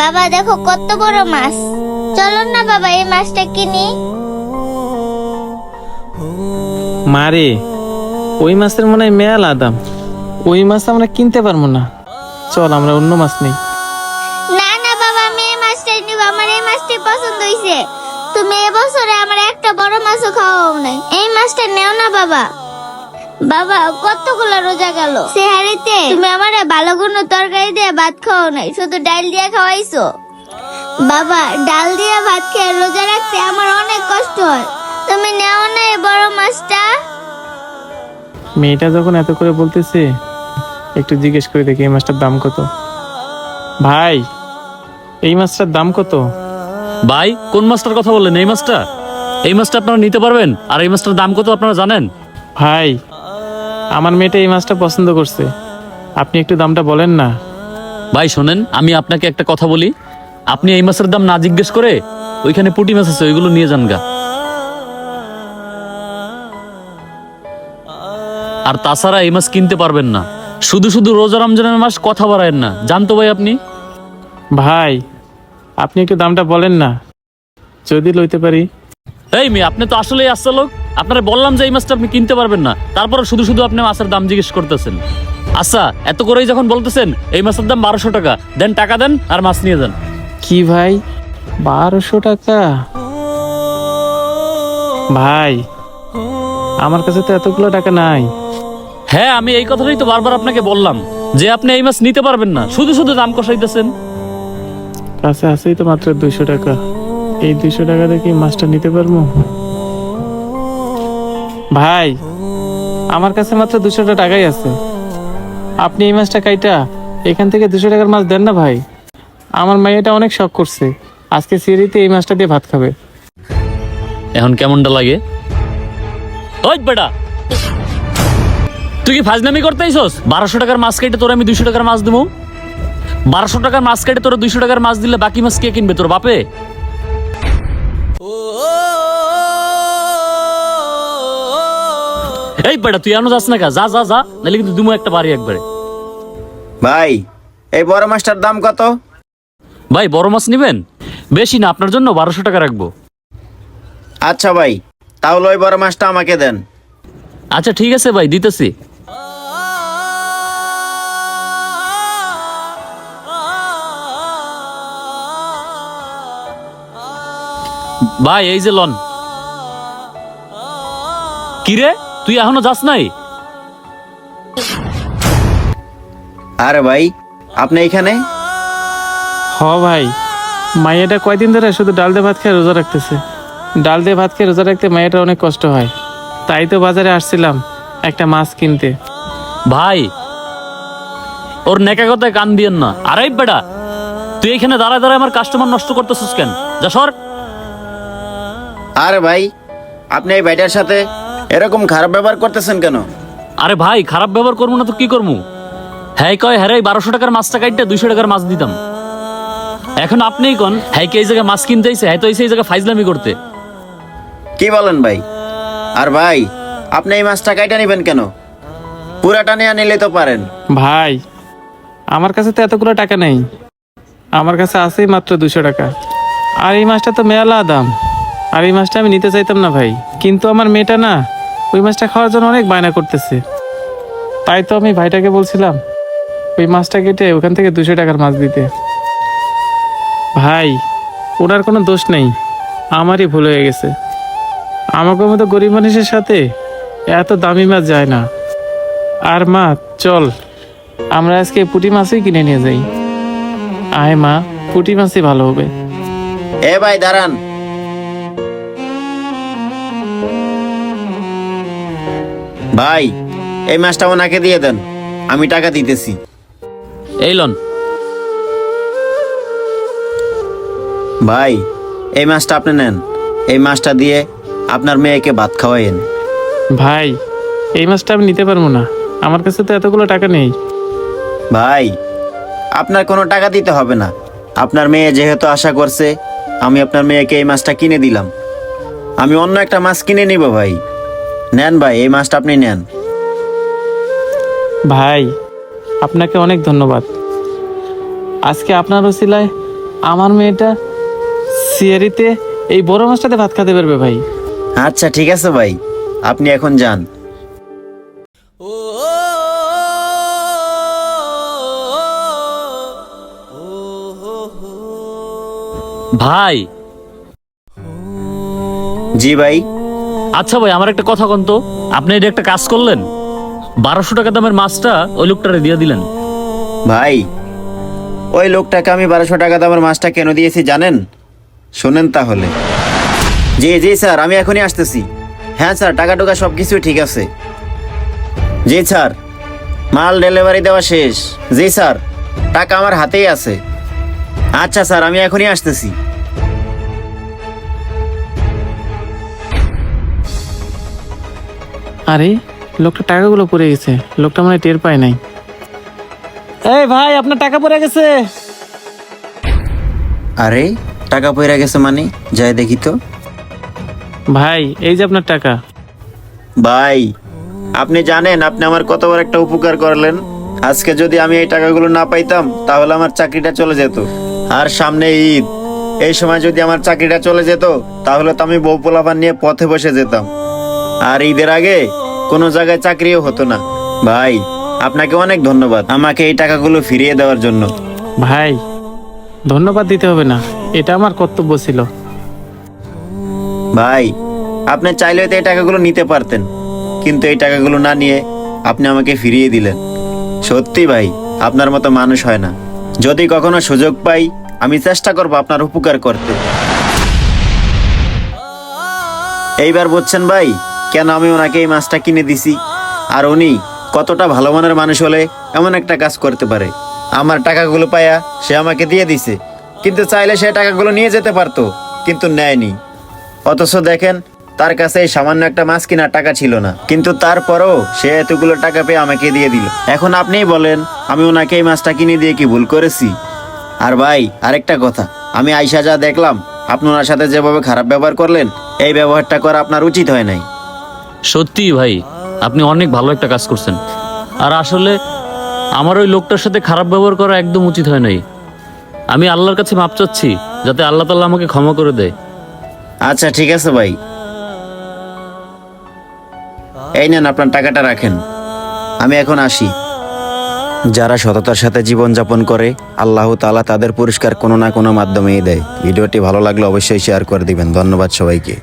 বাবা দেখো কত বড় মাছ। চলো না বাবা এই মাছটা কিনি। মারে, ওই মাছের মনে হয় মেলা দাম। ওই মাছ আমরা কিনতে পারবো না। চল আমরা অন্য মাছ নেই। না না বাবা, আমি এই মাছটাই নিব। আমার এই মাছটাই পছন্দ হইছে। তুমি এবছরে আমার একটা বড় মাছও খাওয়াও নাই। এই মাছটা নেও না বাবা। বাবা কতগুলো রোজা গেল, সেহারিতে তুমি আমারে ভালো কোনো তরকারি দিয়ে ভাত খাওয়াও নাই, শুধু ডাল দিয়ে খাওয়াইছো। বাবা ডাল দিয়ে ভাত খেয়ে রোজা রাখতে আমার অনেক কষ্ট হয়। তুমি নেও না এই বড় মাছটা। মেয়েটা যখন এত করে বলতেছে, একটু জিজ্ঞেস করে দেখি এই মাছটার দাম কত। ভাই, এই মাছটার দাম কত? ভাই কোন মাছটার কথা বললেন? এই মাছটা? এই মাছটা আপনারা নিতে পারবেন? আর এই মাছটার দাম কত আপনারা জানেন? ভাই, আমার মেয়েটা এই মাছটা পছন্দ করছে, আপনি একটু দামটা বলেন না। ভাই শোনেন, আমি আপনাকে একটা কথা বলি, আপনি এই মাছের দাম না জিজ্ঞেস করে ওইখানে পুঁটি মাছ আছে ওইগুলো নিয়ে যান গা। আর তাছাড়া এই মাছ কিনতে পারবেন না। শুধু শুধু রোজা রমজানের মাস কথা বাড়ায়েন না, জানতো ভাই আপনি? ভাই, আপনি একটু দামটা বলেন না, যদি লইতে পারি। এই মেয়ে, আপনি তো আসলেই আসছে লোক। আপনারা বললাম যে এই মাছটা আপনি কিনতে পারবেন না, তারপরে শুধু শুধু আপনি মাছের দাম জিজ্ঞেস করতেছেন। আচ্ছা, এত করেই যখন বলতেছেন এই মাছের দাম 1200 টাকা, দেন টাকা দেন আর মাছ নিয়ে যান। কি ভাই, 1200 টাকা? ভাই, আমার কাছে তো এতগুলো টাকা নাই। হ্যাঁ, আমি এই কথাটাই তো বারবার আপনাকে বললাম যে আপনি এই মাছ নিতে পারবেন না, শুধু শুধু দাম কষাইতেছেন। কাছে আছেই তো মাত্র 200 টাকা। এই 200 টাকা দিয়ে কি মাছটা নিতে পারবো? ভাই, আমার কাছে মাত্র 200 টাকাই আছে। আপনি এই মাছটা কাইটা এখান থেকে 200 টাকার মাছ দেন না ভাই। আমার মেয়েটা অনেক শখ করছে, আজকে সিঁড়িতে এই মাছটা দিয়ে ভাত খাবে। এখন কেমনটা লাগে? ওই বেটা, তুই কি ফাজলামি করতে আইছস? 1200 টাকার মাছ কেটে তোর আমি 200 টাকার মাছ দেবো? 1200 টাকার মাছ কেটে তোর 200 টাকার মাছ দিলে বাকি মাছ কে কিনবে? তোর বাপে? এই বেটা, তুই এখনো যাস না কা? যা যা যা, নাহলে কিন্তু দুমো একটা বাড়ি একবারে। ভাই, এই বড় মাছটার দাম কত? ভাই বড় মাছ নিবেন? বেশি না, আপনার জন্য 1200 টাকা রাখবো। আচ্ছা ভাই, তাহলে ওই বড় মাছটা আমাকে দেন। আচ্ছা ঠিক আছে ভাই, দিতেছি। ভাই এই যে লন। কিরে, তুই এখনো যাস নাই? আরে ভাই, আপনি এখানে? হ ভাই, মাইয়াটা কয়দিন ধরে শুধু ডাল দিয়ে ভাত খেয়ে রোজা রাখতেছে। ডাল দিয়ে ভাত খেয়ে রোজা রাখতে মাইয়াটা অনেক কষ্ট হয়, তাই তো বাজারে আসছিলাম একটা মাছ কিনতে। ভাই ওর নেকা কথায় কান দিয়েন না। আরে বেটা, তুই এখানে দাঁড়ায় দাঁড়ায় আমার কাস্টমার নষ্ট করতেছিস কেন? যা সর। আরে ভাই, আপনি এই ভাইটার সাথে এরকম খারাপ ব্যবহার করতেছেন কেন? আরে ভাই, খারাপ ব্যবহার করবো না তো কি করবো? হ্যাঁ কয় হ্যাঁ 1200 টাকার মাছটা কাটতে 200 টাকার মাছ দিতাম। এখন আপনিই কোন, হ্যাঁ কি এই জায়গায় মাছ কিনতে আইছে? হ্যাঁ তো এই জায়গায় ফাইজলামি করতে। কি বলেন ভাই? আর ভাই, আপনি এই মাছটা কাইটা নেবেন কেন? পুরাটা নিয়ে নিলে তো পারেন। ভাই, আমার কাছে তো এতগুলো টাকা নেই, আমার কাছে আছেই মাত্র 200 টাকা। আর এই মাছটা তো মেলা দাম, আর এই মাছটা আমি নিতে চাইতাম না ভাই, কিন্তু আমার মেয়েটা না ওই মাছটা খাওয়ার জন্য অনেক বায়না করতেছে। তাই তো আমি ভাইটাকে বলছিলাম ওই মাছটা কেটে ওখান থেকে 200 টাকার মাছ দিতে। ভাই, ওনার কোনো দোষ নেই, আমারই ভুল হয়ে গেছে। আমাকে মতো গরিব মানুষের সাথে এত দামি মাছ যায় না। আর মা, চল আমরা আজকে পুঁটি মাছই কিনে নিয়ে যাই। আয় মা, পুঁটি মাছই ভালো হবে। এ ভাই দাঁড়ান। ভাই, এই মাছটা ওনাকে দিয়ে দেন, আমি টাকা দিতেছি। এই লন। ভাই, এই মাছটা আপনি নেন। এই মাছটা দিয়ে আপনার মেয়েকে ভাত খাওয়াইন। ভাই, এই মাছটা আমি নিতে পারবো না, আমার কাছে তো এতগুলো টাকা নেই। ভাই, আপনার কোনো টাকা দিতে হবে না। আপনার মেয়ে যেহেতু আশা করছে, আমি আপনার মেয়েকে এই মাছটা কিনে দিলাম। আমি অন্য একটা মাছ কিনে নিব ভাই। নেন ভাই, এই মাছটা আপনি নেন। ভাই, আপনাকে অনেক ধন্যবাদ। আজকে আপনার উসিলায় আমার মেয়েটা সিয়ারিতে এই বড় মাছটাতে ভাত খেতে পারবে ভাই। আচ্ছা ঠিক আছে ভাই, আপনি এখন যান। ভাই, জি ভাই। আচ্ছা ভাই, আমার একটা কথা কোন তো, আপনি এটা একটা কাজ করলেন, 1200 টাকা দামের মাছটা ওই লোকটারে দিয়ে দিলেন। ভাই, ওই লোকটাকে আমি 1200 টাকা দামের মাছটা কেন দিয়েছি জানেন? শোনেন তাহলে। জি জি স্যার, আমি এখনই আসতেছি। হ্যাঁ স্যার, টাকা টুকা সব কিছুই ঠিক আছে। জি স্যার, মাল ডেলিভারি দেওয়া শেষ। জি স্যার, টাকা আমার হাতেই আছে। আচ্ছা স্যার, আমি এখনই আসতেছি। আরে লোকটা টাকাগুলো পড়ে গেছে, লোকটা মানে টের পায় নাই। এই ভাই, আপনার টাকা পড়ে গেছে। আরে টাকা পয়রা গেছে মানে? যাই দেখি তো। ভাই এই যে আপনার টাকা। ভাই, আপনি জানেন আপনি আমার কত বড় একটা উপকার করলেন? আজকে যদি আমি এই টাকাগুলো না পাইতাম তাহলে আমার চাকরিটা চলে যেত। আর সামনে ঈদ, এই সময় যদি আমার চাকরিটা চলে যেত তাহলে তো আমি বউ পোলাপান নিয়ে পথে বসে যেতাম। আর ঈদের আগে কোনো জায়গায় চাকরিও হতো না। ভাই, আপনাকে অনেক ধন্যবাদ আমাকে এই টাকাগুলো ফিরিয়ে দেওয়ার জন্য। ভাই ধন্যবাদ দিতে হবে না, এটা আমার কর্তব্য ছিল। ভাই, আপনি চাইলে তো এই টাকাগুলো নিতে পারতেন, কিন্তু এই টাকাগুলো না নিয়ে আপনি আমাকে ফিরিয়ে দিলেন। সত্যি ভাই, আপনার মতো মানুষ হয় না। যদি কখনো সুযোগ পাই আমি চেষ্টা করব আপনার উপকার করতে। এইবার বুঝছেন ভাই কেন আমি ওনাকে এই মাছটা কিনে দিছি, আর উনি কতটা ভালো মনের মানুষ হলে এমন একটা কাজ করতে পারে। আমার টাকাগুলো পায়া সে আমাকে দিয়ে দিছে, কিন্তু চাইলে সে টাকাগুলো নিয়ে যেতে পারতো, কিন্তু নেয়নি। অথচ দেখেন, তার কাছে এই সামান্য একটা মাছ কেনার টাকা ছিল না, কিন্তু তারপরও সে এতগুলো টাকা পেয়ে আমাকে দিয়ে দিল। এখন আপনিই বলেন আমি ওনাকে এই মাছটা কিনে দিয়ে কি ভুল করেছি? আর ভাই আরেকটা কথা, আমি আইসা যা দেখলাম আপনি ওনার সাথে যেভাবে খারাপ ব্যবহার করলেন, এই ব্যবহারটা করা আপনার উচিত হয় নাই। সত্যি ভাই, আপনি অনেক ভালো একটা কাজ করছেন। আর আসলে আমার ওই লোকটার সাথে খারাপ ব্যবহার করা একদম উচিত হয় নাই। আমি আল্লাহর কাছে মাপ চাচ্ছি, যাতে আল্লাহ তাআলা আমাকে ক্ষমা করে দেয়। আচ্ছা ঠিক আছে ভাই, এই নেন আপনার টাকাটা রাখেন। আমি এখন আসি। যারা সততার সাথে জীবনযাপন করে আল্লাহ তাআলা তাদের পুরস্কার কোনো না কোনো মাধ্যমেই দেয়। ভিডিওটি ভালো লাগলে অবশ্যই শেয়ার করে দিবেন। ধন্যবাদ সবাইকে।